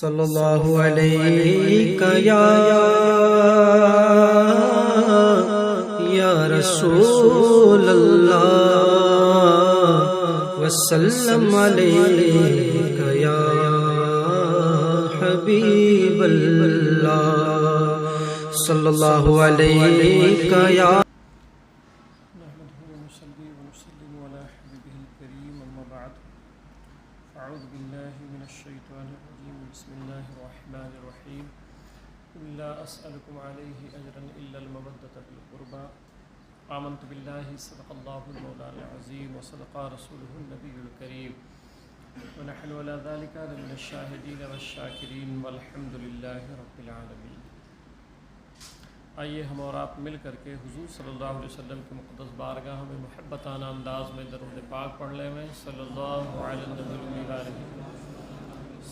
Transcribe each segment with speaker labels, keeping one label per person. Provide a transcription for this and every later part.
Speaker 1: صلی اللہ علیہ یا رسول اللہ وسلم علیک یا حبیب اللہ صلی اللہ علیہ یا
Speaker 2: أعوذ بالله من الشيطان الرجيم بسم الله الرحمن الرحيم لا أسألكم عليه أجرا إلا المودة في القربى آمنت بالله صدق الله المولانا العظيم وصدق رسوله النبي الكريم ونحن على ذلك من الشاهدين والشاكرين والحمد لله رب العالمين۔ آئیے ہم اور آپ مل کر کے حضور صلی اللہ علیہ وسلم کی مقدس بارگاہ میں محبتانہ انداز میں درود پاک پڑھ لیں میں صلی اللہ علیہ وسلم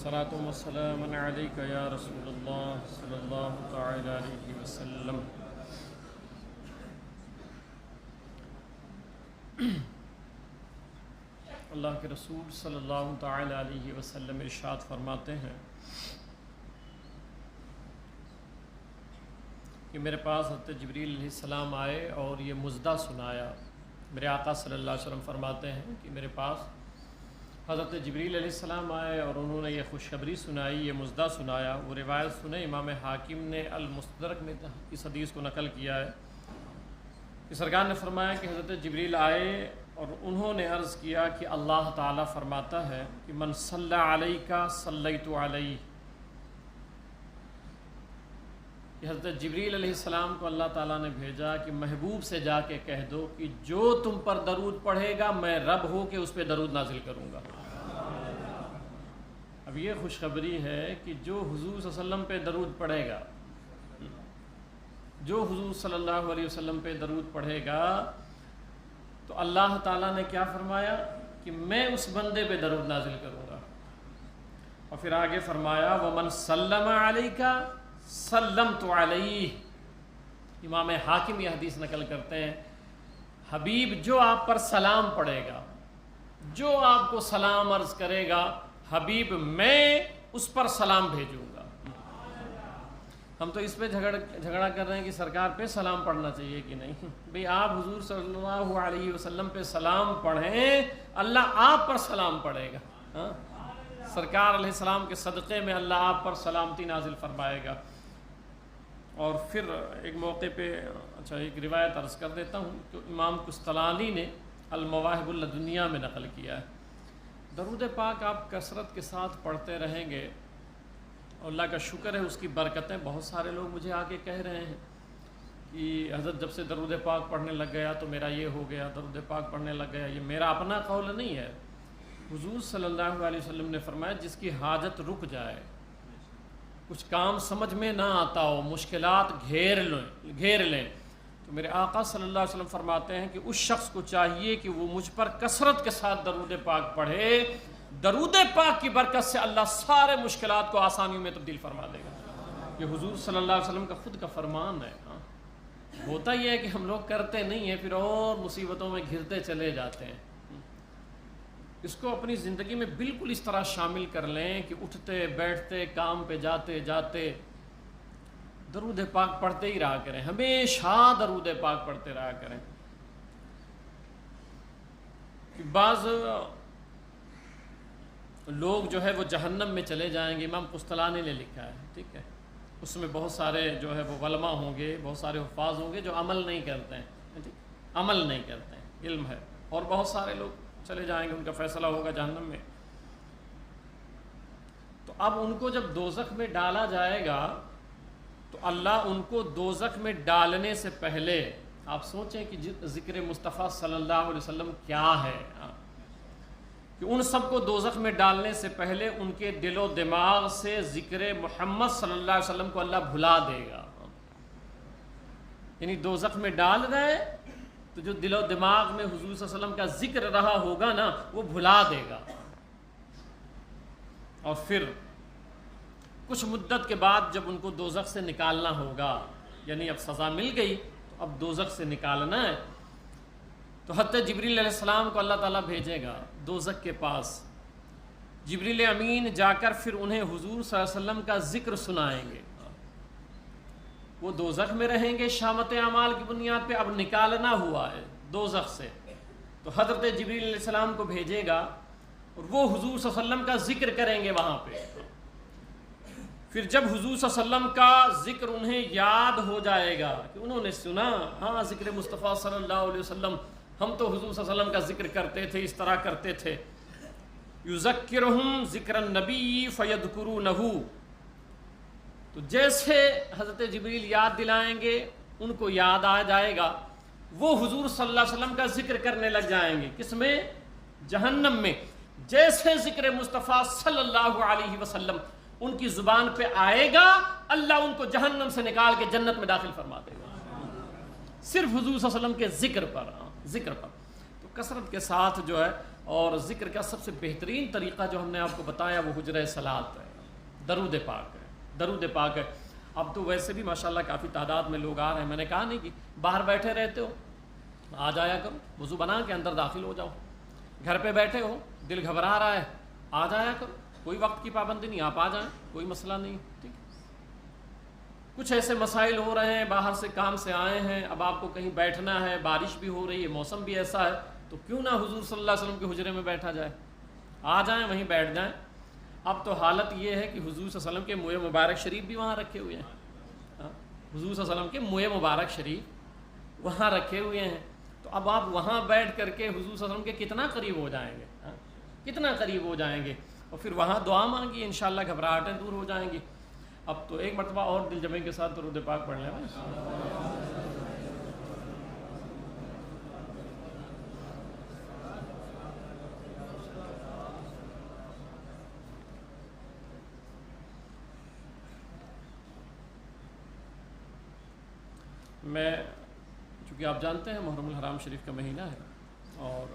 Speaker 2: صلاۃ و سلام علیک یا رسول اللہ صلی اللہ تعالی علیہ وسلم۔ اللہ کے رسول صلی اللہ تعالی علیہ وسلم ارشاد فرماتے ہیں کہ میرے پاس حضرت جبریل علیہ السلام آئے اور یہ مژدہ سنایا۔ میرے آقا صلی اللہ علیہ وسلم فرماتے ہیں کہ میرے پاس حضرت جبریل علیہ السلام آئے اور انہوں نے یہ خوشخبری سنائی، یہ مژدہ سنایا۔ وہ روایت سنے امام حاکم نے المستدرک میں اس حدیث کو نقل کیا ہے کہ سرکار نے فرمایا کہ حضرت جبریل آئے اور انہوں نے عرض کیا کہ اللہ تعالیٰ فرماتا ہے کہ من صلی علیک صلیت علیہ، کہ حضرت جبریل علیہ السلام کو اللہ تعالیٰ نے بھیجا کہ محبوب سے جا کے کہہ دو کہ جو تم پر درود پڑھے گا میں رب ہو کے اس پہ درود نازل کروں گا۔ اب یہ خوشخبری ہے کہ جو حضور صلی اللہ علیہ وسلم پہ درود پڑھے گا، جو حضور صلی اللہ علیہ وسلم پہ درود پڑھے گا تو اللہ تعالیٰ نے کیا فرمایا کہ میں اس بندے پہ درود نازل کروں گا۔ اور پھر آگے فرمایا وَمَنْ سَلَّمَ عَلَيْكَ سلمت علیہ۔ امام حاکم یہ حدیث نقل کرتے ہیں حبیب جو آپ پر سلام پڑھے گا، جو آپ کو سلام عرض کرے گا، حبیب میں اس پر سلام بھیجوں گا۔ ہم تو اس پہ جھگڑا کر رہے ہیں کہ سرکار پہ سلام پڑھنا چاہیے کہ نہیں۔ بھئی آپ حضور صلی اللہ علیہ وسلم پہ سلام پڑھیں، اللہ آپ پر سلام پڑھے گا۔ سرکار علیہ السلام کے صدقے میں اللہ آپ پر سلامتی نازل فرمائے گا۔ اور پھر ایک موقع پہ ایک روایت عرض کر دیتا ہوں کہ امام قسطلانی نے المواہب اللدنیہ میں نقل کیا ہے۔ درود پاک آپ کثرت کے ساتھ پڑھتے رہیں گے، اللہ کا شکر ہے اس کی برکتیں۔ بہت سارے لوگ مجھے آ کے کہہ رہے ہیں کہ حضرت جب سے درود پاک پڑھنے لگ گیا تو میرا یہ ہو گیا، درود پاک پڑھنے لگ گیا۔ یہ میرا اپنا قول نہیں ہے، حضور صلی اللہ علیہ وسلم نے فرمایا جس کی حاجت رک جائے، کچھ کام سمجھ میں نہ آتا ہو، مشکلات گھیر لیں تو میرے آقا صلی اللہ علیہ وسلم فرماتے ہیں کہ اس شخص کو چاہیے کہ وہ مجھ پر کثرت کے ساتھ درود پاک پڑھے۔ درود پاک کی برکت سے اللہ سارے مشکلات کو آسانیوں میں تبدیل فرما دے گا۔ یہ حضور صلی اللہ علیہ وسلم کا خود کا فرمان ہے۔ ہوتا یہ ہے کہ ہم لوگ کرتے نہیں ہیں، پھر اور مصیبتوں میں گھرتے چلے جاتے ہیں۔ اس کو اپنی زندگی میں بالکل اس طرح شامل کر لیں کہ اٹھتے بیٹھتے کام پہ جاتے جاتے درود پاک پڑھتے ہی رہا کریں، ہمیشہ درود پاک پڑھتے رہا کریں۔ کہ بعض لوگ جو ہے وہ جہنم میں چلے جائیں گے، امام قسطلانی نے لکھا ہے، ٹھیک ہے۔ اس میں بہت سارے جو ہے وہ علماء ہوں گے، بہت سارے حفاظ ہوں گے جو عمل نہیں کرتے ہیں، عمل نہیں کرتے ہیں، علم ہے، اور بہت سارے لوگ چلے جائیں گے، ان کا فیصلہ ہوگا جہنم میں۔ تو اب ان کو جب دوزخ میں ڈالا جائے گا تو اللہ ان کو دوزخ میں ڈالنے سے پہلے آپ سوچیں کہ ذکر مصطفیٰ صلی اللہ علیہ وسلم کیا ہے، کہ ان سب کو دوزخ میں ڈالنے سے پہلے ان کے دل و دماغ سے ذکر محمد صلی اللہ علیہ وسلم کو اللہ بھلا دے گا۔ یعنی دوزخ میں ڈال رہے تو جو دل و دماغ میں حضور صلی اللہ علیہ وسلم کا ذکر رہا ہوگا نا وہ بھلا دے گا۔ اور پھر کچھ مدت کے بعد جب ان کو دوزخ سے نکالنا ہوگا، یعنی اب سزا مل گئی تو اب دوزخ سے نکالنا ہے، تو حضرت جبریل علیہ السلام کو اللہ تعالیٰ بھیجے گا دوزخ کے پاس۔ جبریل امین جا کر پھر انہیں حضور صلی اللہ علیہ وسلم کا ذکر سنائیں گے. وہ دوزخ میں رہیں گے شامت اعمال کی بنیاد پہ، اب نکالنا ہوا ہے دوزخ سے، تو حضرت جبریل علیہ السلام کو بھیجے گا اور وہ حضور صلی اللہ علیہ وسلم کا ذکر کریں گے وہاں پہ. پھر جب حضور صلی اللہ علیہ وسلم کا ذکر انہیں یاد ہو جائے گا کہ انہوں نے سنا، ہاں ذکر مصطفیٰ صلی اللہ علیہ وسلم، ہم تو حضور صلی اللہ علیہ وسلم کا ذکر کرتے تھے، اس طرح کرتے تھے. یذکرہم ذکر النبی فیذکرونہ، تو جیسے حضرت جبریل یاد دلائیں گے ان کو یاد آ جائے گا، وہ حضور صلی اللہ علیہ وسلم کا ذکر کرنے لگ جائیں گے. کس میں؟ جہنم میں. جیسے ذکر مصطفیٰ صلی اللہ علیہ وسلم ان کی زبان پہ آئے گا، اللہ ان کو جہنم سے نکال کے جنت میں داخل فرما دے گا، صرف حضور صلی اللہ علیہ وسلم کے ذکر پر. تو کثرت کے ساتھ جو ہے، اور ذکر کا سب سے بہترین طریقہ جو ہم نے آپ کو بتایا وہ حجرہ صلاۃ ہے، درود پاک ہے. درود پاک ہے. اب تو ویسے بھی ماشاءاللہ کافی تعداد میں لوگ آ رہے ہیں. میں نے کہا نہیں کہ باہر بیٹھے رہتے ہو، آ جایا کرو، وضو بنا کے اندر داخل ہو جاؤ. گھر پہ بیٹھے ہو، دل گھبرا رہا ہے، آ جایا کرو، کوئی وقت کی پابندی نہیں، آپ آ جائیں، کوئی مسئلہ نہیں. ٹھیک ہے. کچھ ایسے مسائل ہو رہے ہیں، باہر سے کام سے آئے ہیں، اب آپ کو کہیں بیٹھنا ہے، بارش بھی ہو رہی ہے، موسم بھی ایسا ہے، تو کیوں نہ حضور صلی اللہ علیہ وسلم کے حجرے میں بیٹھا جائے، آ جائیں وہیں بیٹھ جائیں. اب تو حالت یہ ہے کہ حضور صلی اللہ علیہ وسلم کے منہ مبارک شریف بھی وہاں رکھے ہوئے ہیں. حضور صلی اللہ علیہ وسلم کے منہ مبارک شریف وہاں رکھے ہوئے ہیں. تو اب آپ وہاں بیٹھ کر کے حضور صلی اللہ علیہ وسلم کے کتنا قریب ہو جائیں گے، کتنا قریب ہو جائیں گے، اور پھر وہاں دعا مانگی، انشاءاللہ گھبراہٹیں دور ہو جائیں گی. اب تو ایک مرتبہ اور دل جمعی کے ساتھ درود پاک پڑھ لیں. میں چونکہ آپ جانتے ہیں محرم الحرام شریف کا مہینہ ہے، اور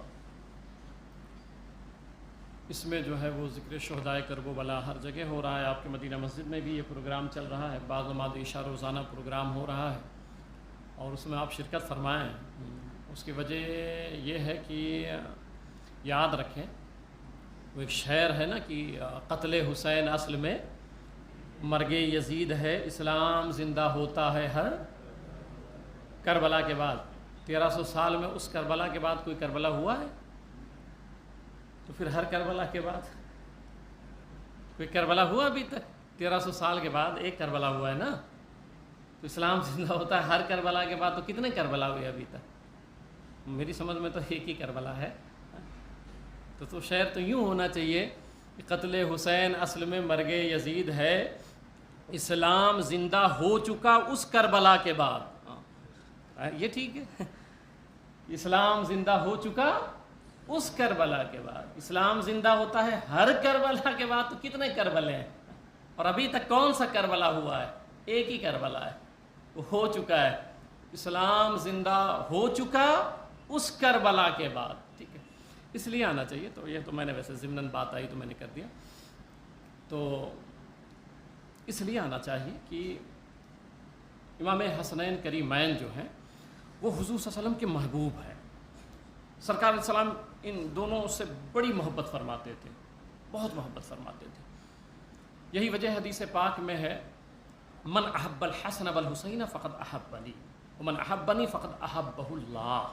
Speaker 2: اس میں جو ہے وہ ذکر شہدائے کرب و بلا ہر جگہ ہو رہا ہے. آپ کے مدینہ مسجد میں بھی یہ پروگرام چل رہا ہے، بعض نماز عشاء روزانہ پروگرام ہو رہا ہے، اور اس میں آپ شرکت فرمائیں. اس کی وجہ یہ ہے کہ یاد رکھیں، وہ ایک شعر ہے نا کہ قتل حسین اصل میں مرگ یزید ہے، اسلام زندہ ہوتا ہے ہر کربلا کے بعد. 1300 سال میں اس کربلا کے بعد کوئی کربلا ہوا ہے؟ تو پھر ہر کربلا کے بعد کوئی کربلا ہوا ابھی تک؟ 1300 سال کے بعد ایک کربلا ہوا ہے نا. تو اسلام زندہ ہوتا ہے ہر کربلا کے بعد، تو کتنے کربلا ہوئے ابھی تک؟ میری سمجھ میں تو ایک ہی کربلا ہے. تو شعر تو یوں ہونا چاہیے کہ قتل حسین اصل میں مرگ یزید ہے، اسلام زندہ ہو چکا اس کربلا کے بعد. یہ ٹھیک ہے، اسلام زندہ ہو چکا اس کربلا کے بعد. اسلام زندہ ہوتا ہے ہر کربلا کے بعد، تو کتنے کربلے ہیں؟ اور ابھی تک کون سا کربلا ہوا ہے؟ ایک ہی کربلا ہے، وہ ہو چکا ہے. اسلام زندہ ہو چکا اس کربلا کے بعد. ٹھیک ہے، اس لیے آنا چاہیے. تو یہ تو میں نے ویسے ضمناً بات آئی تو میں نے کر دیا. تو اس لیے آنا چاہیے کہ امام حسنین کریمین جو ہیں وہ حضور صلی اللہ علیہ وسلم کے محبوب ہیں. سرکار علیہ السلام ان دونوں سے بڑی محبت فرماتے تھے، بہت محبت فرماتے تھے. یہی وجہ حدیث پاک میں ہے، من احب الحسن والحسین فقد احبنی ومن احبنی فقد احبہ اللہ،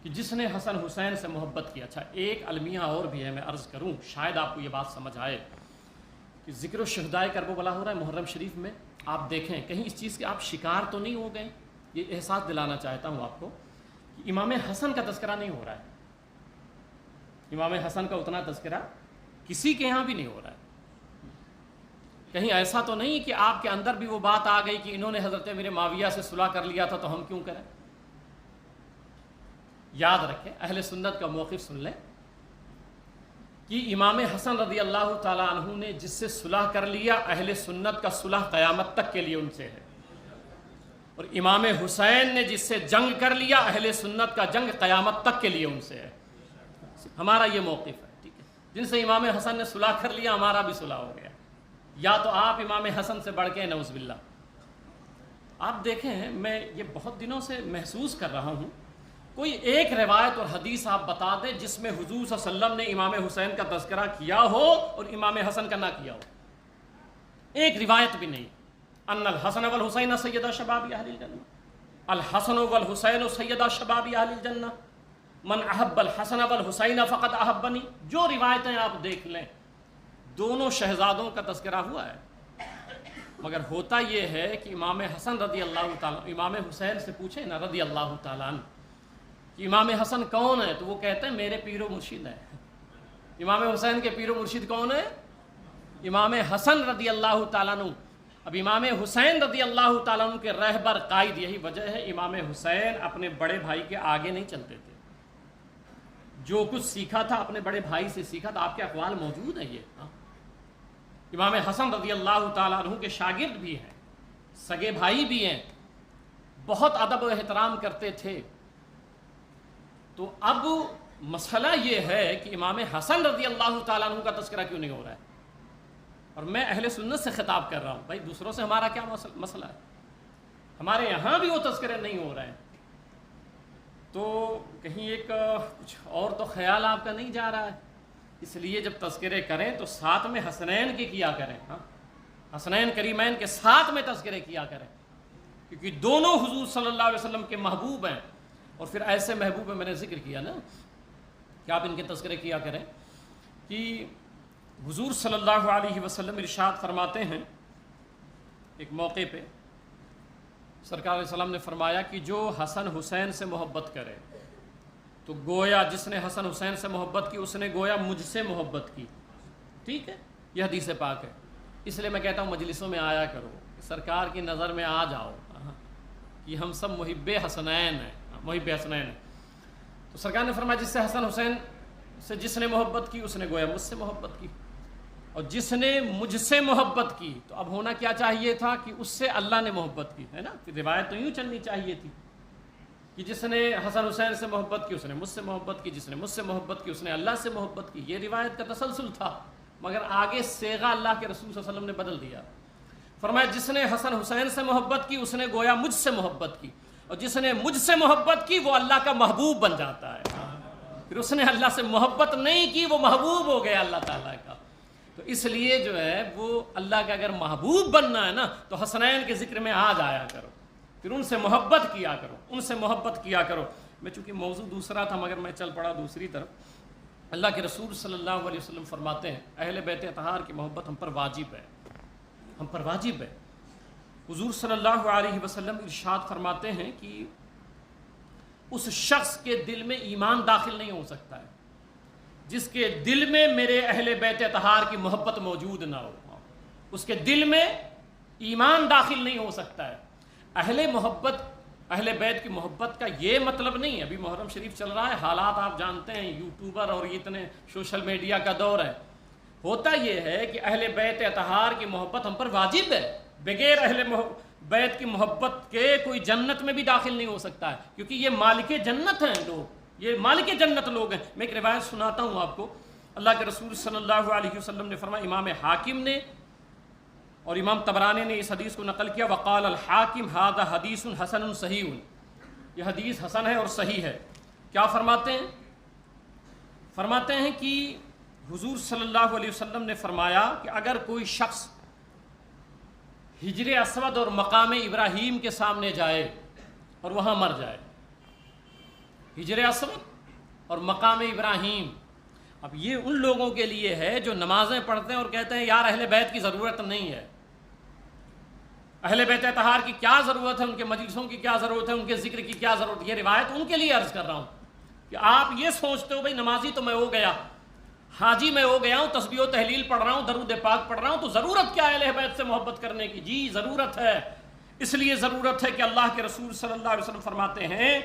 Speaker 2: کہ جس نے حسن حسین سے محبت کی. اچھا ایک المیہ اور بھی ہے، میں عرض کروں شاید آپ کو یہ بات سمجھ آئے کہ ذکر و شہدائے کرب و بلا ہو رہا ہے محرم شریف میں. آپ دیکھیں کہیں اس چیز کے آپ شکار تو نہیں ہو گئے. یہ احساس دلانا چاہتا ہوں آپ کو کہ امام حسن کا تذکرہ نہیں ہو رہا ہے. امام حسن کا اتنا تذکرہ کسی کے یہاں بھی نہیں ہو رہا ہے. کہیں ایسا تو نہیں کہ آپ کے اندر بھی وہ بات آ گئی کہ انہوں نے حضرت میرے معاویہ سے صلح کر لیا تھا تو ہم کیوں کریں. یاد رکھیں، اہل سنت کا موقف سن لیں کہ امام حسن رضی اللہ تعالیٰ عنہ نے جس سے صلح کر لیا، اہل سنت کا صلح قیامت تک کے لیے ان سے ہے. اور امام حسین نے جس سے جنگ کر لیا، اہل سنت کا جنگ قیامت تک کے لیے ان سے ہے. ہمارا یہ موقف ہے. ٹھیک ہے، جن سے امام حسن نے صلح کر لیا ہمارا بھی صلح ہو گیا. یا تو آپ امام حسن سے بڑھ کے نعوذ باللہ. آپ دیکھیں میں یہ بہت دنوں سے محسوس کر رہا ہوں کوئی ایک روایت اور حدیث آپ بتا دیں جس میں حضور صلی اللہ علیہ وسلم نے امام حسین کا تذکرہ کیا ہو اور امام حسن کا نہ کیا ہو. ایک روایت بھی نہیں. ان الحسن والحسین سیدا شباب اہل الجنہ، الحسن والحسین سیدا شباب اہل الجنہ، من احب الحسن والحسین فقد احبنی. جو روایتیں آپ دیکھ لیں دونوں شہزادوں کا تذکرہ ہوا ہے، مگر ہوتا یہ ہے کہ امام حسن رضی اللہ تعالیٰ امام حسین سے پوچھے نا رضی اللہ تعالیٰ عنہ کہ امام حسن کون ہے، تو وہ کہتے ہیں میرے پیر و مرشد ہے. امام حسین کے پیر و مرشد کون ہے؟ امام حسن رضی اللہ تعالیٰ عنہ. اب امام حسین رضی اللہ تعالیٰ عنہ کے رہبر قائد، یہی وجہ ہے امام حسین اپنے بڑے بھائی کے آگے نہیں چلتے تھے. جو کچھ سیکھا تھا اپنے بڑے بھائی سے سیکھا تھا. آپ کے اقوال موجود ہیں یہ. امام حسن رضی اللہ تعالیٰ عنہ کے شاگرد بھی ہیں، سگے بھائی بھی ہیں، بہت ادب و احترام کرتے تھے. تو اب مسئلہ یہ ہے کہ امام حسن رضی اللہ تعالیٰ عنہ کا تذکرہ کیوں نہیں ہو رہا ہے. اور میں اہل سنت سے خطاب کر رہا ہوں، بھائی دوسروں سے ہمارا کیا مسئلہ ہے؟ ہمارے یہاں بھی وہ تذکرے نہیں ہو رہے ہیں. تو کہیں ایک کچھ اور تو خیال آپ کا نہیں جا رہا ہے. اس لیے جب تذکرے کریں تو ساتھ میں حسنین کے کیا کریں. حسنین کریمین کے ساتھ میں تذکرے کیا کریں، کیونکہ دونوں حضور صلی اللہ علیہ وسلم کے محبوب ہیں. اور پھر ایسے محبوب میں نے ذکر کیا نا کہ آپ ان کے تذکرے کیا کریں کہ حضور صلی اللہ علیہ وسلم ارشاد فرماتے ہیں ایک موقع پہ، سرکار علیہ السلام نے فرمایا کہ جو حسن حسین سے محبت کرے تو گویا جس نے حسن حسین سے محبت کی اس نے گویا مجھ سے محبت کی. ٹھیک ہے، یہ حدیث پاک ہے. اس لیے میں کہتا ہوں مجلسوں میں آیا کرو، سرکار کی نظر میں آ جاؤ کہ ہم سب محب حسنین ہیں، محب حسنین ہیں. تو سرکار نے فرمایا جس سے حسن حسین سے جس نے محبت کی اس نے گویا مجھ سے محبت کی، اور جس نے مجھ سے محبت کی تو اب ہونا کیا چاہیے تھا کہ اس سے اللہ نے محبت کی، ہے نا. پھر روایت تو یوں چلنی چاہیے تھی کہ جس نے حسن حسین سے محبت کی اس نے مجھ سے محبت کی، جس نے مجھ سے محبت کی اس نے اللہ سے محبت کی. یہ روایت کا تسلسل تھا، مگر آگے صیغہ اللہ کے رسول صلی اللہ علیہ وسلم نے بدل دیا. فرمایا جس نے حسن حسین سے محبت کی اس نے گویا مجھ سے محبت کی، اور جس نے مجھ سے محبت کی وہ اللہ کا محبوب بن جاتا ہے. پھر اس نے اللہ سے محبت نہیں کی وہ محبوب ہو گیا اللہ تعالیٰ کا. تو اس لیے جو ہے وہ اللہ کا اگر محبوب بننا ہے نا تو حسنین کے ذکر میں آ جایا کرو، پھر ان سے محبت کیا کرو، ان سے محبت کیا کرو. میں چونکہ موضوع دوسرا تھا مگر میں چل پڑا دوسری طرف. اللہ کے رسول صلی اللہ علیہ وسلم فرماتے ہیں اہل بیت اطہار کی محبت ہم پر واجب ہے، ہم پر واجب ہے. حضور صلی اللہ علیہ وسلم ارشاد فرماتے ہیں کہ اس شخص کے دل میں ایمان داخل نہیں ہو سکتا ہے جس کے دل میں میرے اہل بیت اطہار کی محبت موجود نہ ہو. اس کے دل میں ایمان داخل نہیں ہو سکتا ہے. اہل بیت کی محبت کا یہ مطلب نہیں ہے، ابھی محرم شریف چل رہا ہے، حالات آپ جانتے ہیں، یوٹیوبر اور اتنے سوشل میڈیا کا دور ہے. ہوتا یہ ہے کہ اہل بیت اطہار کی محبت ہم پر واجب ہے. بغیر اہل بیت کی محبت کے کوئی جنت میں بھی داخل نہیں ہو سکتا ہے، کیونکہ یہ مالک جنت ہیں لوگ، یہ مالک جنت لوگ ہیں. میں ایک روایت سناتا ہوں آپ کو. اللہ کے رسول صلی اللہ علیہ وسلم نے فرمایا، امام حاکم نے اور امام طبرانی نے اس حدیث کو نقل کیا، وقال الحاکم ھذا حدیث حسن صحیح، یہ حدیث حسن ہے اور صحیح ہے. کیا فرماتے ہیں؟ فرماتے ہیں کہ حضور صلی اللہ علیہ وسلم نے فرمایا کہ اگر کوئی شخص حجر اسود اور مقام ابراہیم کے سامنے جائے اور وہاں مر جائے، حجر اسود اور مقام ابراہیم. اب یہ ان لوگوں کے لیے ہے جو نمازیں پڑھتے ہیں اور کہتے ہیں یار اہل بیت کی ضرورت نہیں ہے، اہل بیت اطہار کی کیا ضرورت ہے، ان کے مجلسوں کی کیا ضرورت ہے، ان کے ذکر کی کیا ضرورت ہے. یہ روایت ان کے لیے عرض کر رہا ہوں کہ آپ یہ سوچتے ہو بھائی نمازی تو میں ہو گیا، حاجی میں ہو گیا ہوں، تسبیح و تحلیل پڑھ رہا ہوں، درود پاک پڑھ رہا ہوں، تو ضرورت کیا ہے اہل بیت سے محبت کرنے کی؟ جی ضرورت ہے. اس لیے ضرورت ہے کہ اللہ کے رسول صلی اللہ علیہ وسلم فرماتے ہیں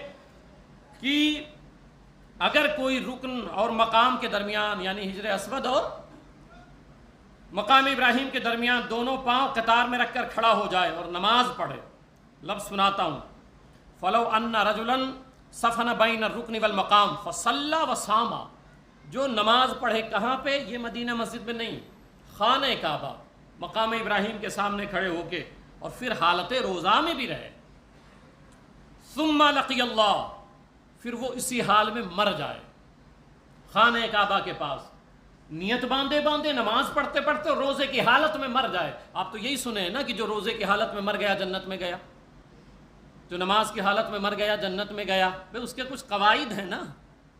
Speaker 2: کہ اگر کوئی رکن اور مقام کے درمیان یعنی حجر اسود اور مقام ابراہیم کے درمیان دونوں پاؤں قطار میں رکھ کر کھڑا ہو جائے اور نماز پڑھے، لفظ سناتا ہوں، فلو ان رجلا صفن بین الرکن والمقام فصلی وصام، جو نماز پڑھے کہاں پہ؟ یہ مدینہ مسجد میں نہیں، خانہ کعبہ مقام ابراہیم کے سامنے کھڑے ہو کے، اور پھر حالت روزہ میں بھی رہے، ثم لقی اللہ، پھر وہ اسی حال میں مر جائے خانہ کعبہ کے پاس، نیت باندھے باندھے نماز پڑھتے پڑھتے اور روزے کی حالت میں مر جائے. آپ تو یہی سنے ہیں نا کہ جو روزے کی حالت میں مر گیا جنت میں گیا، جو نماز کی حالت میں مر گیا جنت میں گیا. بھائی اس کے کچھ قواعد ہیں نا،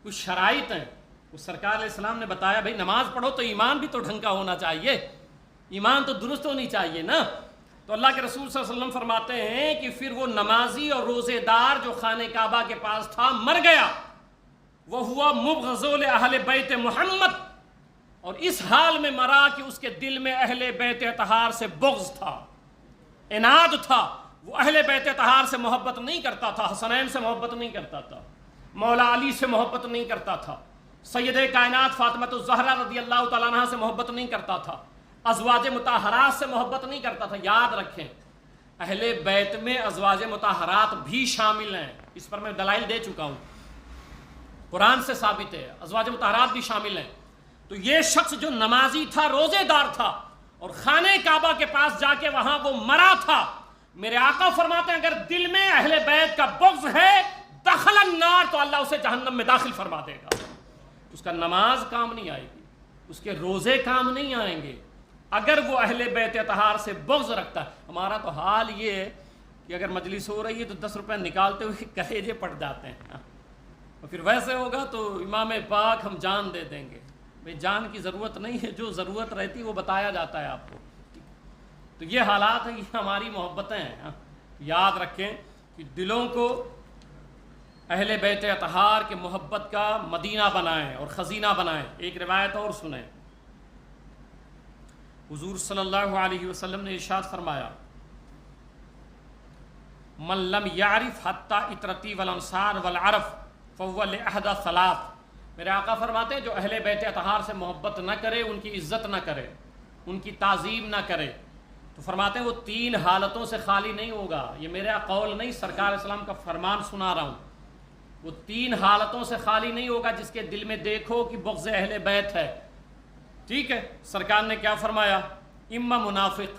Speaker 2: کچھ شرائط ہیں. اس سرکار علیہ السلام نے بتایا بھائی نماز پڑھو تو ایمان بھی تو ڈھنگ کا ہونا چاہیے، ایمان تو درست ہونی چاہیے نا. تو اللہ کے رسول صلی اللہ علیہ وسلم فرماتے ہیں کہ پھر وہ نمازی اور روزے دار جو خانہ کعبہ کے پاس تھا مر گیا، وہ ہوا مبغض لأہل بیت محمد، اور اس حال میں مرا کہ اس کے دل میں اہل بیت اطہار سے بغض تھا، عناد تھا. وہ اہل بیت اطہار سے محبت نہیں کرتا تھا، حسنین سے محبت نہیں کرتا تھا، مولا علی سے محبت نہیں کرتا تھا، سید کائنات فاطمہ الزہرا رضی اللہ تعالیٰ عنہ سے محبت نہیں کرتا تھا، ازواج مطہرات سے محبت نہیں کرتا تھا. یاد رکھیں اہل بیت میں ازواج مطہرات بھی شامل ہیں، اس پر میں دلائل دے چکا ہوں، قرآن سے ثابت ہے ازواج مطہرات بھی شامل ہیں. تو یہ شخص جو نمازی تھا، روزے دار تھا، اور خانہ کعبہ کے پاس جا کے وہاں وہ مرا تھا، میرے آقا فرماتے ہیں اگر دل میں اہل بیت کا بغض ہے دخل النار، تو اللہ اسے جہنم میں داخل فرما دے گا. اس کا نماز کام نہیں آئے گی، اس کے روزے کام نہیں آئیں گے اگر وہ اہل بیت اطہار سے بغض رکھتا ہے. ہمارا تو حال یہ ہے کہ اگر مجلس ہو رہی ہے تو 10 روپے نکالتے ہوئے کلیجے پٹ جاتے ہیں، اور پھر ویسے ہوگا تو امام پاک ہم جان دے دیں گے. بھئی جان کی ضرورت نہیں ہے، جو ضرورت رہتی وہ بتایا جاتا ہے آپ کو. تو یہ حالات ہیں، یہ ہماری محبتیں ہیں. یاد رکھیں کہ دلوں کو اہل بیت اطہار کے محبت کا مدینہ بنائیں اور خزینہ بنائیں. ایک روایت اور سنیں، حضور صلی اللہ علیہ وسلم نے ارشاد فرمایا من لم یعرف حتی اطرتی والانصار والعرف فهو لأحد ثلاث. میرے آقا فرماتے ہیں جو اہل بیت اطہار سے محبت نہ کرے، ان کی عزت نہ کرے، ان کی تعظیم نہ کرے، تو فرماتے ہیں وہ 3 حالتوں سے خالی نہیں ہوگا. یہ میرا قول نہیں، سرکار اسلام کا فرمان سنا رہا ہوں. وہ 3 حالتوں سے خالی نہیں ہوگا جس کے دل میں دیکھو کہ بغض اہل بیت ہے. ٹھیک ہے، سرکار نے کیا فرمایا؟ اما منافق،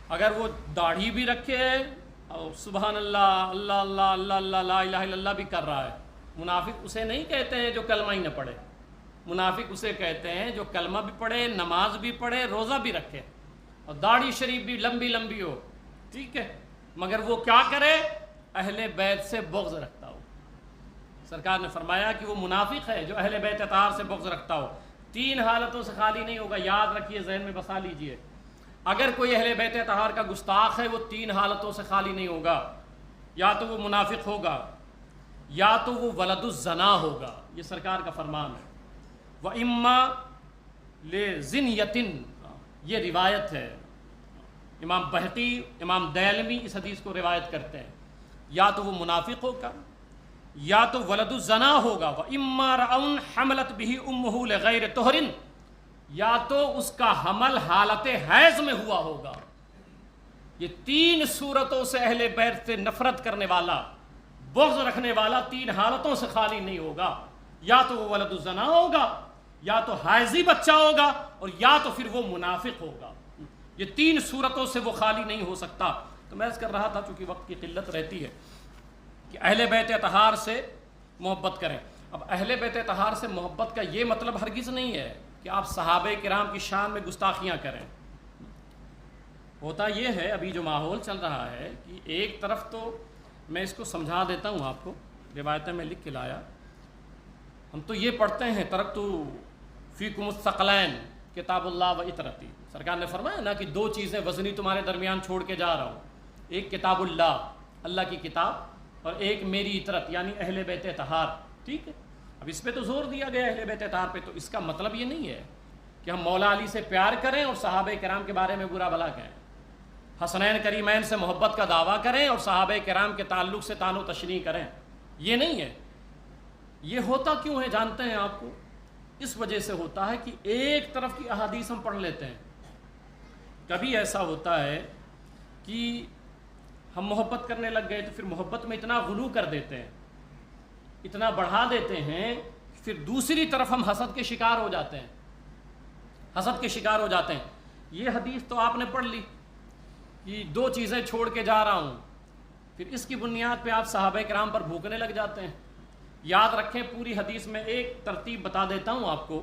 Speaker 2: اگر وہ داڑھی بھی رکھے اور سبحان اللہ اللہ اللہ اللہ اللہ لا الہ الا اللہ بھی کر رہا ہے. منافق اسے نہیں کہتے ہیں جو کلمہ ہی نہ پڑھے، منافق اسے کہتے ہیں جو کلمہ بھی پڑھے، نماز بھی پڑھے، روزہ بھی رکھے، اور داڑھی شریف بھی لمبی لمبی ہو. ٹھیک ہے، مگر وہ کیا کرے؟ اہل بیت سے بغض رکھتا ہو. سرکار نے فرمایا کہ وہ منافق ہے جو اہل بیت اطہار سے بغض رکھتا ہو. 3 حالتوں سے خالی نہیں ہوگا. یاد رکھیے، ذہن میں بسا لیجئے، اگر کوئی اہل بیت اطہار کا گستاخ ہے وہ 3 حالتوں سے خالی نہیں ہوگا. یا تو وہ منافق ہوگا، یا تو وہ ولد الزنا ہوگا، یہ سرکار کا فرمان ہے. وَإِمَّا لِزِنْيَةٍ، یہ روایت ہے، امام بہقی، امام دیلمی اس حدیث کو روایت کرتے ہیں. یا تو وہ منافق ہوگا یا تو ولد الزنا ہوگا. وَإِمَّا رَأَوْنْ حَمَلَتْ بِهِ أُمُّهُ لِغَيْرِ طُهْرٍ، یا تو اس کا حمل حالت حیض میں ہوا ہوگا. یہ 3 صورتوں سے اہل بیت سے نفرت کرنے والا، بغض رکھنے والا 3 حالتوں سے خالی نہیں ہوگا. یا تو وہ ولد الزنا ہوگا، یا تو حائضی بچہ ہوگا، اور یا تو پھر وہ منافق ہوگا. یہ 3 صورتوں سے وہ خالی نہیں ہو سکتا. تو میں عرض کر رہا تھا چونکہ وقت کی قلت رہتی ہے کہ اہل بیت اطہار سے محبت کریں. اب اہل بیت اطہار سے محبت کا یہ مطلب ہرگز نہیں ہے کہ آپ صحابہ کرام کی شان میں گستاخیاں کریں. ہوتا یہ ہے ابھی جو ماحول چل رہا ہے کہ ایک طرف تو میں اس کو سمجھا دیتا ہوں آپ کو، روایتیں میں لکھ کے لایا. ہم تو یہ پڑھتے ہیں ترکتو فیکم الثقلین کتاب اللہ و اطرتی. سرکار نے فرمایا نا کہ 2 چیزیں وزنی تمہارے درمیان چھوڑ کے جا رہا ہوں، ایک کتاب اللہ کی کتاب، اور ایک میری اطرت یعنی اہل بیت اطہار. ٹھیک ہے، اب اس پہ تو زور دیا گیا اہل بیت اطہار پہ. تو اس کا مطلب یہ نہیں ہے کہ ہم مولا علی سے پیار کریں اور صحابہ کرام کے بارے میں برا بھلا کہیں، حسنین کریمین سے محبت کا دعویٰ کریں اور صحابہ کرام کے تعلق سے طعن و تشنیع کریں. یہ نہیں ہے. یہ ہوتا کیوں ہے جانتے ہیں آپ کو؟ اس وجہ سے ہوتا ہے کہ ایک طرف کی احادیث ہم پڑھ لیتے ہیں. کبھی ایسا ہوتا ہے کہ ہم محبت کرنے لگ گئے تو پھر محبت میں اتنا غلو کر دیتے ہیں، اتنا بڑھا دیتے ہیں، پھر دوسری طرف ہم حسد کے شکار ہو جاتے ہیں، حسد کے شکار ہو جاتے ہیں. یہ حدیث تو آپ نے پڑھ لی کہ 2 چیزیں چھوڑ کے جا رہا ہوں، پھر اس کی بنیاد پہ آپ صحابہ کرام پر بھوکنے لگ جاتے ہیں۔ یاد رکھیں پوری حدیث میں ایک ترتیب بتا دیتا ہوں آپ کو،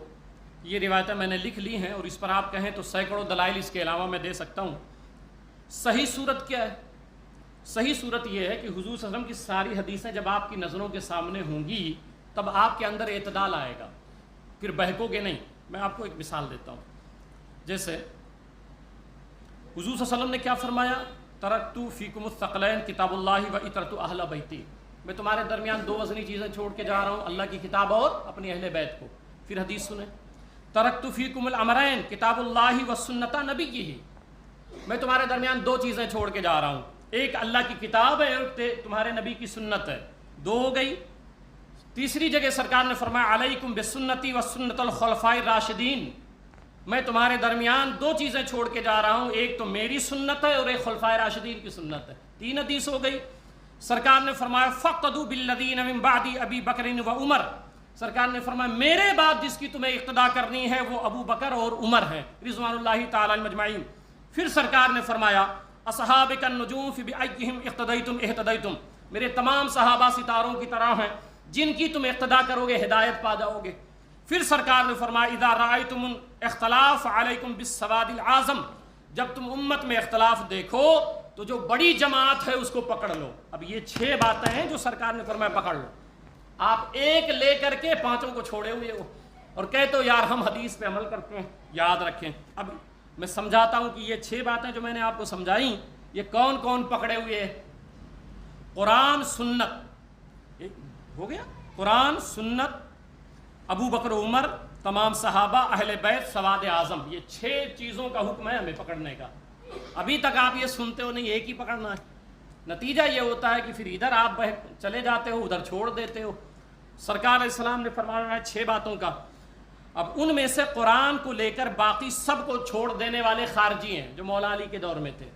Speaker 2: یہ روایتیں میں نے لکھ لی ہیں اور اس پر آپ کہیں تو سینکڑوں دلائل اس کے علاوہ میں دے سکتا ہوں۔ صحیح صورت کیا ہے؟ صحیح صورت یہ ہے کہ حضور صلی اللہ علیہ وسلم کی ساری حدیثیں جب آپ کی نظروں کے سامنے ہوں گی تب آپ کے اندر اعتدال آئے گا، پھر بہکو گے نہیں۔ میں آپ کو ایک مثال دیتا ہوں، جیسے حضور صلی اللہ علیہ وسلم نے کیا فرمایا؟ ترکت فیکم الثقلین کتاب اللہ و اطرت اہل بیتی، میں تمہارے درمیان دو وزنی چیزیں چھوڑ کے جا رہا ہوں، اللہ کی کتاب اور اپنی اہل بیت کو۔ پھر حدیث سنیں، ترکت فیکم الامرین کتاب اللہ و سنت نبیہ، میں تمہارے درمیان دو چیزیں چھوڑ کے جا رہا ہوں، ایک اللہ کی کتاب ہے اور تمہارے نبی کی سنت ہے، دو ہو گئی۔ تیسری جگہ سرکار نے فرمایا علیکم بسنتی و سنت الخلفاء الراشدین، میں تمہارے درمیان دو چیزیں چھوڑ کے جا رہا ہوں، ایک تو میری سنت ہے اور ایک خلفائے راشدین کی سنت ہے۔ تین حدیث ہو گئی۔ سرکار نے فرمایا فاقتدوا بالذین من بعد ابی بکر و عمر، سرکار نے فرمایا میرے بعد جس کی تمہیں اقتدا کرنی ہے وہ ابو بکر اور عمر ہیں رضوان اللہ تعالی عنہم اجمعین۔ پھر سرکار نے فرمایا اصحابک النجوم فبایہم اقتدیتم اہتدیتم، میرے تمام صحابہ ستاروں کی طرح ہیں، جن کی تم اقتدا کرو گے ہدایت پا جاؤ گے۔ پھر سرکار نے فرمایا اذا رأیتم اختلاف علیکم بالسواد العظم، جب تم امت میں اختلاف دیکھو تو جو بڑی جماعت ہے اس کو پکڑ لو۔ اب یہ 6 باتیں ہیں جو سرکار نے فرمایا پکڑ لو، آپ ایک لے کر کے 5 کو چھوڑے ہوئے ہو اور کہتے ہو یار ہم حدیث پہ عمل کرتے ہیں۔ یاد رکھیں، اب میں سمجھاتا ہوں کہ یہ 6 باتیں جو میں نے آپ کو سمجھائیں یہ کون کون پکڑے ہوئے ہیں۔ قرآن سنت ہو گیا، قرآن سنت ابو بکر عمر تمام صحابہ اہل بیت سواد اعظم، یہ 6 چیزوں کا حکم ہے ہمیں پکڑنے کا۔ ابھی تک آپ یہ سنتے ہو نہیں، ایک ہی پکڑنا ہے، نتیجہ یہ ہوتا ہے کہ پھر ادھر آپ چلے جاتے ہو ادھر چھوڑ دیتے ہو۔ سرکار علیہ السلام نے فرمایا 6 باتوں کا، اب ان میں سے قرآن کو لے کر باقی سب کو چھوڑ دینے والے خارجی ہیں جو مولا علی کے دور میں تھے،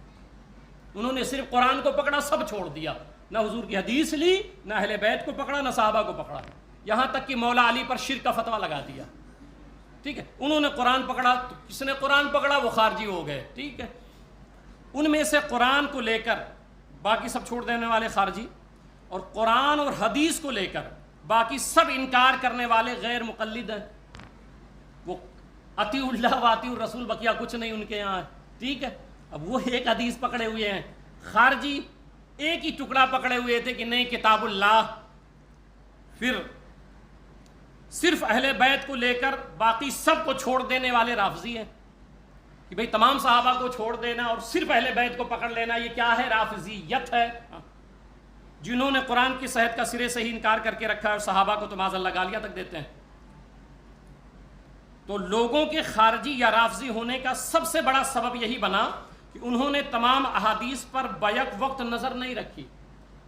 Speaker 2: انہوں نے صرف قرآن کو پکڑا، سب چھوڑ دیا، نہ حضور کی حدیث لی، نہ اہل بیت کو پکڑا، نہ صحابہ کو پکڑا، یہاں تک کہ مولا علی پر شرک کا فتویٰ لگا دیا۔ ٹھیک ہے، انہوں نے قرآن پکڑا تو کس نے قرآن پکڑا وہ خارجی ہو گئے۔ ٹھیک ہے، ان میں سے قرآن کو لے کر باقی سب چھوڑ دینے والے خارجی، اور قرآن اور حدیث کو لے کر باقی سب انکار کرنے والے غیر مقلد ہیں، وہ اطیع اللہ و اطیع الرسول بقیہ کچھ نہیں ان کے یہاں ہے۔ ٹھیک ہے، اب وہ ایک حدیث پکڑے ہوئے ہیں، خارجی ایک ہی ٹکڑا پکڑے ہوئے تھے کہ نہیں کتاب اللہ، پھر صرف اہل بیت کو لے کر باقی سب کو چھوڑ دینے والے رافضی ہیں کہ بھئی تمام صحابہ کو چھوڑ دینا اور صرف اہل بیت کو پکڑ لینا، یہ کیا ہے؟ رافضیت ہے، جنہوں نے قرآن کی صحت کا سرے سے ہی انکار کر کے رکھا ہے اور صحابہ کو تو معاذ اللہ گالیاں تک دیتے ہیں۔ تو لوگوں کے خارجی یا رافضی ہونے کا سب سے بڑا سبب یہی بنا کہ انہوں نے تمام احادیث پر بیک وقت نظر نہیں رکھی،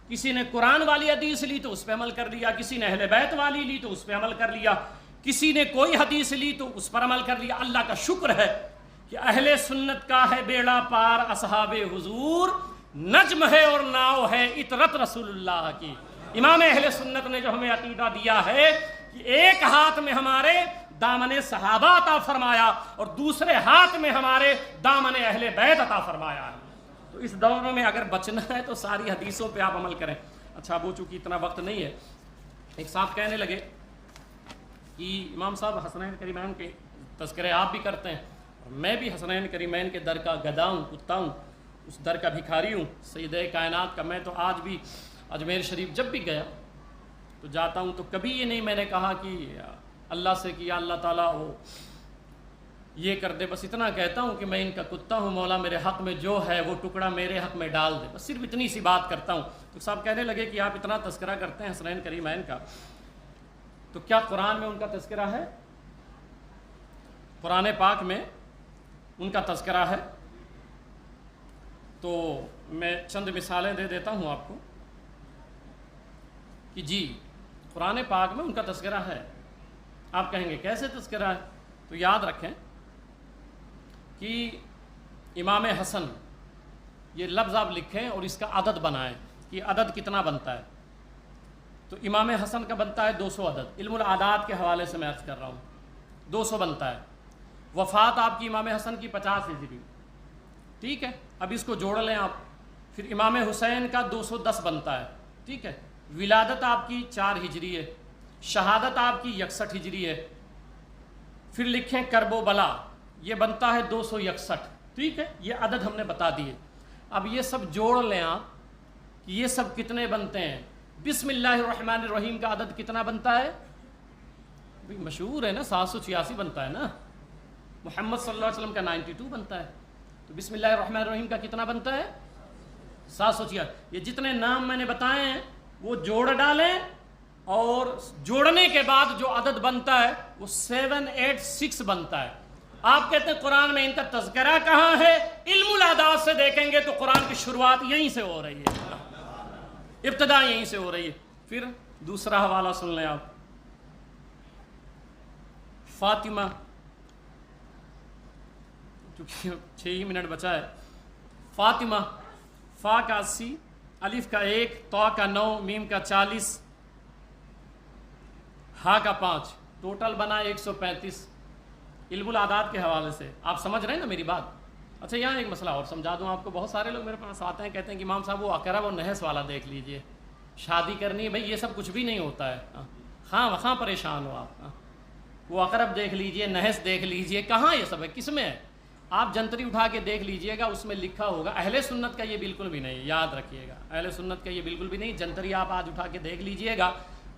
Speaker 2: کسی نے قرآن والی حدیث لی تو اس پہ عمل کر لیا، کسی نے اہل بیت والی لی تو اس پہ عمل کر لیا، کسی نے کوئی حدیث لی تو اس پر عمل کر لیا۔ اللہ کا شکر ہے کہ اہل سنت کا ہے بیڑا پار، اصحاب حضور نجم ہے اور ناؤ ہے اطرت رسول اللہ کی۔ امام اہل سنت نے جو ہمیں عقیدہ دیا ہے کہ ایک ہاتھ میں ہمارے دامن صحابہ عطا فرمایا اور دوسرے ہاتھ میں ہمارے دامن اہل بیت عطا فرمایا ہے، تو اس دور میں اگر بچنا ہے تو ساری حدیثوں پہ آپ عمل کریں۔ اچھا اب وہ چونکہ اتنا وقت نہیں ہے، ایک صاحب کہنے لگے کہ امام صاحب حسنین کریمین کے تذکرے آپ بھی کرتے ہیں، اور میں بھی حسنین کریمین کے در کا گدا ہوں، کتا ہوں، اس در کا بھکاری ہوں، سید کائنات کا۔ میں تو آج بھی اجمیر شریف جب بھی گیا تو جاتا ہوں تو کبھی یہ نہیں میں نے کہا کہ اللہ سے کہ یا اللہ تعالیٰ وہ یہ کر دے، بس اتنا کہتا ہوں کہ میں ان کا کتا ہوں، مولا میرے حق میں جو ہے وہ ٹکڑا میرے حق میں ڈال دے، بس صرف اتنی سی بات کرتا ہوں۔ تو صاحب کہنے لگے کہ آپ اتنا تذکرہ کرتے ہیں حسنین کریمین کا، تو کیا قرآن میں ان کا تذکرہ ہے؟ قرآن پاک میں ان کا تذکرہ ہے؟ تو میں چند مثالیں دے دیتا ہوں آپ کو کہ جی قرآن پاک میں ان کا تذکرہ ہے۔ آپ کہیں گے کیسے تذکرہ ہے؟ تو یاد رکھیں کہ امام حسن، یہ لفظ آپ لکھیں اور اس کا عدد بنائیں کہ عدد کتنا بنتا ہے۔ تو امام حسن کا بنتا ہے 200 عدد، علم العادات کے حوالے سے میں عرض کر رہا ہوں، 200 بنتا ہے۔ وفات آپ کی امام حسن کی 50 ہجری، ٹھیک ہے، اب اس کو جوڑ لیں آپ، پھر امام حسین کا 210 بنتا ہے، ٹھیک ہے، ولادت آپ کی 4 ہجری ہے، شہادت آپ کی 61 ہجری ہے، پھر لکھیں کرب و بلا یہ بنتا ہے 261، ٹھیک ہے، یہ عدد ہم نے بتا دیے۔ اب یہ سب جوڑ لیں آپ کہ یہ سب کتنے بنتے ہیں۔ بسم اللہ الرحمن الرحیم کا عدد کتنا بنتا ہے؟ مشہور ہے نا، 786 بنتا ہے نا۔ محمد صلی اللہ علیہ وسلم کا 92 بنتا ہے، تو بسم اللہ الرحمن الرحیم کا کتنا بنتا ہے؟ 786۔ یہ جتنے نام میں نے بتائے ہیں وہ جوڑ ڈالیں، اور جوڑنے کے بعد جو عدد بنتا ہے وہ 786 بنتا ہے۔ آپ کہتے ہیں قرآن میں ان کا تذکرہ کہاں ہے؟ علم العداد سے دیکھیں گے تو قرآن کی شروعات یہیں سے ہو رہی ہے، ابتدا یہیں سے ہو رہی ہے۔ پھر دوسرا حوالہ سن لیں آپ، فاطمہ، چونکہ 6 ہی منٹ بچا ہے۔ فاطمہ، فا کا 80، الف کا 1، طا کا 9، میم کا 40، ہا کا 5، ٹوٹل بنا 135۔ علم العداد کے حوالے سے آپ سمجھ رہے ہیں نا میری بات؟ اچھا یہاں ایک مسئلہ اور سمجھا دوں آپ کو۔ بہت سارے لوگ میرے پاس آتے ہیں، کہتے ہیں کہ امام صاحب وہ اقرب اور نحس والا دیکھ لیجئے، شادی کرنی ہے، بھائی یہ سب کچھ بھی نہیں ہوتا ہے، خواہ پریشان ہو آپ۔ وہ اقرب دیکھ لیجئے، نحس دیکھ لیجئے، کہاں یہ سب ہے، کس میں ہے؟ آپ جنتری اٹھا کے دیکھ لیجئے گا، اس میں لکھا ہوگا۔ اہل سنت کا یہ بالکل بھی نہیں، یاد رکھیے گا، اہل سنت کا یہ بالکل بھی نہیں۔ جنتری آپ آج اٹھا کے دیکھ لیجئے گا،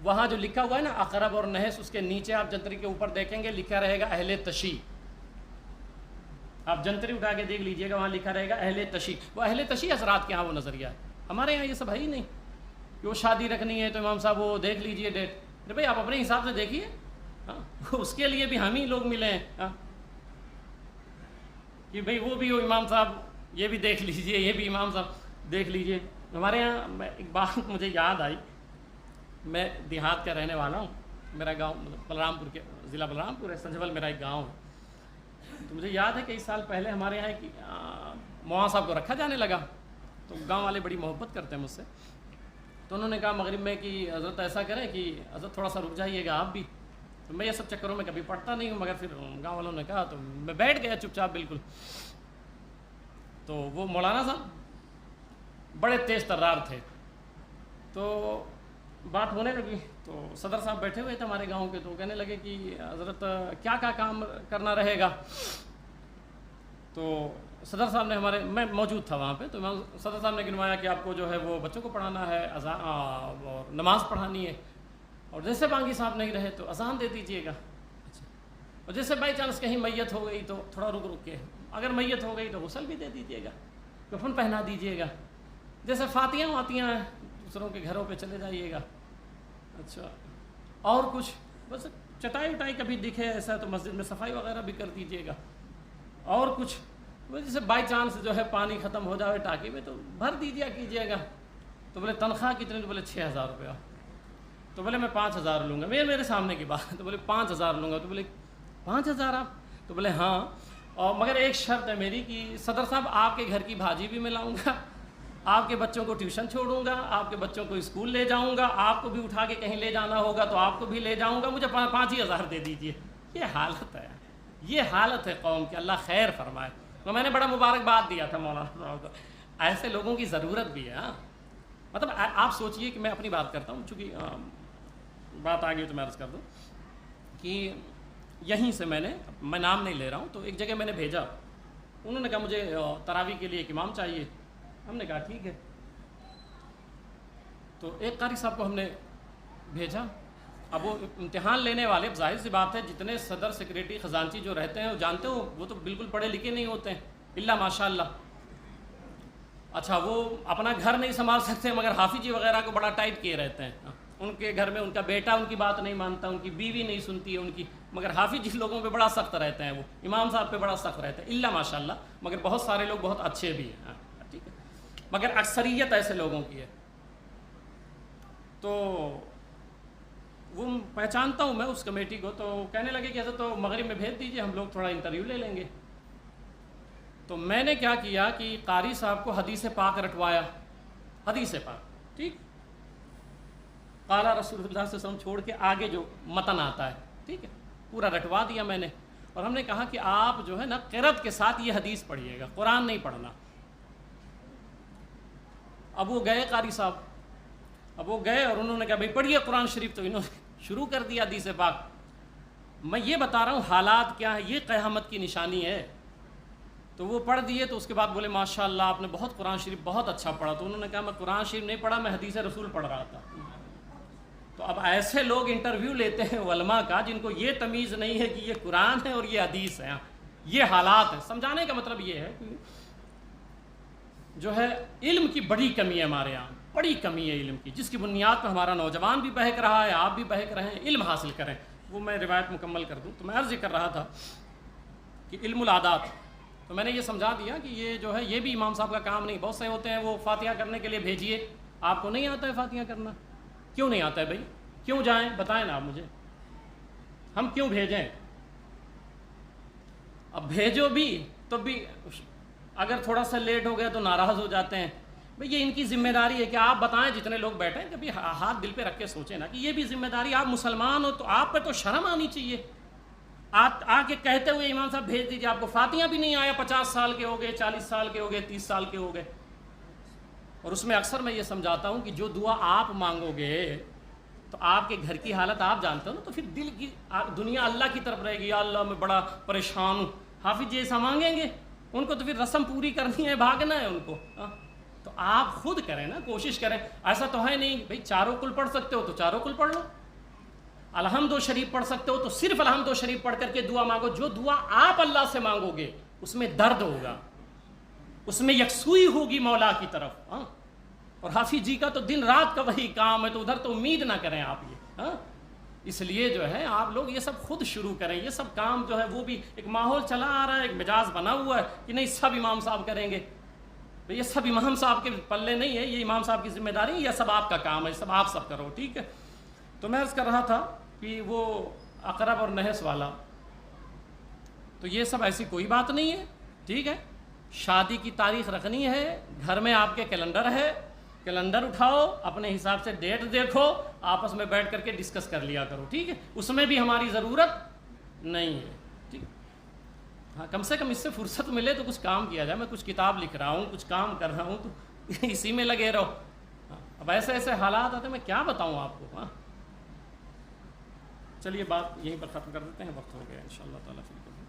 Speaker 2: وہاں جو لکھا ہوا ہے نا اقرب اور نحس، اس کے نیچے آپ جنتری کے اوپر دیکھیں گے لکھا رہے گا اہل تشیع۔ آپ جنتری اٹھا کے دیکھ لیجئے گا، وہاں لکھا رہے گا اہل تشیع۔ وہ اہل تشیع حضرات کے ہاں وہ نظریہ ہے، ہمارے یہاں یہ سب ہے ہی نہیں کہ وہ شادی رکھنی ہے تو امام صاحب وہ دیکھ لیجئے ڈیٹ۔ بھائی آپ اپنے حساب سے دیکھیے، اس کے لیے بھی ہم ہی لوگ ملے ہیں کہ بھئی وہ بھی ہو امام صاحب، یہ بھی دیکھ لیجئے، یہ بھی امام صاحب دیکھ لیجئے۔ ہمارے یہاں ایک بات مجھے یاد آئی، میں دیہات کا رہنے والا ہوں، میرا گاؤں بلرام پور کے ضلع بلرام پور ہے، سنجھول میرا ایک گاؤں ہے۔ تو مجھے یاد ہے کئی سال پہلے ہمارے یہاں ایک مولانا صاحب کو رکھا جانے لگا، تو گاؤں والے بڑی محبت کرتے ہیں مجھ سے، تو انہوں نے کہا مغرب میں کہ حضرت ایسا کریں کہ حضرت تھوڑا سا رک جائیے گا آپ بھی۔ تو میں یہ سب چکروں میں کبھی پڑھتا نہیں ہوں، مگر پھر گاؤں والوں نے کہا تو میں بیٹھ گیا چپ چاپ بالکل۔ تو وہ مولانا صاحب بڑے تیز ترار تھے، تو بات ہونے لگی، تو صدر صاحب بیٹھے ہوئے تھے ہمارے گاؤں کے، تو کہنے لگے کہ حضرت کیا کام کرنا رہے گا؟ تو صدر صاحب نے میں موجود تھا وہاں پہ، تو صدر صاحب نے گنوایا کہ آپ کو جو ہے وہ بچوں کو پڑھانا ہے، اور نماز پڑھانی ہے، اور جیسے بانگی صاحب نہیں رہے تو اذان دے دیجئے گا، اور جیسے بائی چانس کہیں میت ہو گئی تو تھوڑا رک کے، اگر میت ہو گئی تو غسل بھی دے دیجئے گا، کفن پہنا دیجئے گا، جیسے فاتحیاں آتیاں ہیں دوسروں کے گھروں پہ چلے جائیے گا۔ اچھا اور کچھ بس چٹائی وٹائی کبھی دکھے ایسا تو مسجد میں صفائی وغیرہ بھی کر دیجئے گا، اور کچھ جیسے بائی چانس جو ہے پانی ختم ہو جائے ٹانکی میں تو بھر کیجئے گا۔ تو بولے تنخواہ کتنے؟ تو بولے 6000 روپیہ۔ تو بولے میں 5000 لوں گا، میرے سامنے کی بات، تو بولے 5000 لوں گا۔ تو بولے 5000 آپ؟ تو بولے ہاں، اور مگر ایک شرط ہے میری کہ صدر صاحب آپ کے گھر کی بھاجی بھی میں لاؤں گا، آپ کے بچوں کو ٹیوشن چھوڑوں گا، آپ کے بچوں کو اسکول لے جاؤں گا، آپ کو بھی اٹھا کے کہیں لے جانا ہوگا تو آپ کو بھی لے جاؤں گا، مجھے 5000 دے دیجئے۔ یہ حالت ہے، یہ حالت ہے قوم کی، اللہ خیر فرمائے۔ تو میں نے بڑا مبارکباد دیا تھا مولانا صاحب کو، ایسے لوگوں کی ضرورت بھی ہے۔ مطلب آپ سوچئے کہ میں اپنی بات کرتا ہوں، چونکہ بات آ گئی تو میں عرض کر دوں کہ یہیں سے میں نام نہیں لے رہا ہوں، تو ایک جگہ میں نے بھیجا، انہوں نے کہا مجھے تراویح کے لیے ایک امام چاہیے، ہم نے کہا ٹھیک ہے، تو ایک قاری صاحب کو ہم نے بھیجا۔ اب وہ امتحان لینے والے، ظاہر سی بات ہے جتنے صدر سیکریٹری خزانچی جو رہتے ہیں وہ جانتے ہو وہ تو بالکل پڑھے لکھے نہیں ہوتے ہیں الا ماشاء اللہ۔ اچھا وہ اپنا گھر نہیں سنبھال سکتے مگر حافظ جی وغیرہ کو بڑا ٹائٹ کیے رہتے ہیں، ان کے گھر میں ان کا بیٹا ان کی بات نہیں مانتا، ان کی بیوی نہیں سنتی ہے ان کی، مگر حافظ جی لوگوں پہ بڑا سخت رہتے ہیں، وہ امام صاحب پہ بڑا سخت رہتے ہیں الا ماشاء اللہ، مگر بہت سارے لوگ بہت اچھے بھی ہیں، ٹھیک ہے، مگر اکثریت ایسے لوگوں کی ہے۔ تو وہ پہچانتا ہوں میں اس کمیٹی کو، تو کہنے لگے کہ ایسا تو مغرب میں بھیج دیجئے، ہم لوگ تھوڑا انٹرویو لے لیں گے۔ تو میں نے کیا کیا کہ قاری صاحب کو حدیث پاک رٹوایا، حدیث پاک، ٹھیک، قال رسول اللہ صلی اللہ علیہ وسلم چھوڑ کے آگے جو متن آتا ہے، ٹھیک ہے، پورا رٹوا دیا میں نے، اور ہم نے کہا کہ آپ جو ہے نا قرأت کے ساتھ یہ حدیث پڑھیے گا، قرآن نہیں پڑھنا۔ اب وہ گئے قاری صاحب، اب وہ گئے اور انہوں نے کہا بھائی پڑھیے قرآن شریف، تو انہوں نے شروع کر دیا حدیث پاک۔ میں یہ بتا رہا ہوں حالات کیا ہے، یہ قیامت کی نشانی ہے۔ تو وہ پڑھ دیے، تو اس کے بعد بولے ماشاء اللہ آپ نے بہت قرآن شریف بہت اچھا پڑھا۔ تو انہوں نے کہا میں قرآن شریف نہیں پڑھا، میں حدیث رسول پڑھ رہا تھا۔ تو اب ایسے لوگ انٹرویو لیتے ہیں علماء کا جن کو یہ تمیز نہیں ہے کہ یہ قرآن ہے اور یہ حدیث ہے۔ یہ حالات ہے۔ سمجھانے کا مطلب یہ ہے کہ جو ہے علم کی بڑی کمی ہے ہمارے یہاں، بڑی کمی ہے علم کی، جس کی بنیاد پر ہمارا نوجوان بھی بہک رہا ہے، آپ بھی بہک رہے ہیں۔ علم حاصل کریں۔ وہ میں روایت مکمل کر دوں تو میں عرض کر رہا تھا کہ علم العادات، تو میں نے یہ سمجھا دیا کہ یہ جو ہے یہ بھی امام صاحب کا کام نہیں۔ بہت سے ہوتے ہیں وہ فاتحہ کرنے کے لیے بھیجیے، آپ کو نہیں آتا ہے فاتحہ کرنا؟ کیوں نہیں آتا ہے بھائی؟ کیوں جائیں؟ بتائیں نا آپ مجھے، ہم کیوں بھیجیں؟ اب بھیجو بھی تو بھی اگر تھوڑا سا لیٹ ہو گیا تو ناراض ہو جاتے ہیں۔ بھئی یہ ان کی ذمہ داری ہے کہ آپ بتائیں، جتنے لوگ بیٹھے ہیں کبھی ہاتھ دل پہ رکھ کے سوچیں نا کہ یہ بھی ذمہ داری، آپ مسلمان ہو تو آپ پہ تو شرم آنی چاہیے۔ آپ آ کے کہتے ہوئے امام صاحب بھیج دیجیے، آپ کو فاتحہ بھی نہیں آیا، 50 سال کے ہو گئے، 40 سال کے ہو گئے، 30 سال کے ہو گئے۔ اور اس میں اکثر میں یہ سمجھاتا ہوں کہ جو دعا آپ مانگو گے تو آپ کے گھر کی حالت آپ جانتے ہو نا، تو پھر دل کی دنیا اللہ کی طرف رہے گی، یا اللہ میں بڑا پریشان ہوں۔ حافظ جی ایسا مانگیں گے، ان کو تو پھر رسم پوری کرنی ہے، بھاگنا ہے ان کو۔ تو آپ خود کریں نا، کوشش کریں۔ ایسا تو ہے نہیں بھئی چاروں کل پڑھ سکتے ہو تو چاروں کل پڑھ لو، الحمد و شریف پڑھ سکتے ہو تو صرف الحمد و شریف پڑھ کر کے دعا مانگو۔ جو دعا آپ اللہ سے مانگو گے اس میں درد ہوگا، اس میں یکسوئی ہوگی مولا کی طرف۔ اور حافظ جی کا تو دن رات کا وہی کام ہے، تو ادھر تو امید نہ کریں آپ یہ۔ اس لیے جو ہے آپ لوگ یہ سب خود شروع کریں۔ یہ سب کام جو ہے وہ بھی ایک ماحول چلا آ رہا ہے، ایک مجاز بنا ہوا ہے کہ نہیں سب امام صاحب کریں گے۔ یہ سب امام صاحب کے پلے نہیں ہے، یہ امام صاحب کی ذمہ داری ہے، یہ سب آپ کا کام ہے، سب آپ سب کرو، ٹھیک ہے۔ تو میں عرض کر رہا تھا کہ وہ اقرب اور نحس والا، تو یہ سب ایسی کوئی بات نہیں ہے، ٹھیک ہے۔ شادی کی تاریخ رکھنی ہے، گھر میں آپ کے کیلنڈر ہے، کیلنڈر اٹھاؤ، اپنے حساب سے ڈیٹ دیکھو، آپس میں بیٹھ کر کے ڈسکس کر لیا کرو، ٹھیک ہے۔ اس میں بھی ہماری ضرورت نہیں ہے، ٹھیک۔ ہاں کم سے کم اس سے فرصت ملے تو کچھ کام کیا جائے۔ میں کچھ کتاب لکھ رہا ہوں، کچھ کام کر رہا ہوں، تو اسی میں لگے رہو۔ اب ایسے ایسے حالات آتے ہیں، میں کیا بتاؤں آپ کو۔ چلیے بات یہیں پر ختم کر دیتے ہیں، وقت ہو گیا، انشاءاللہ تعالیٰ پھر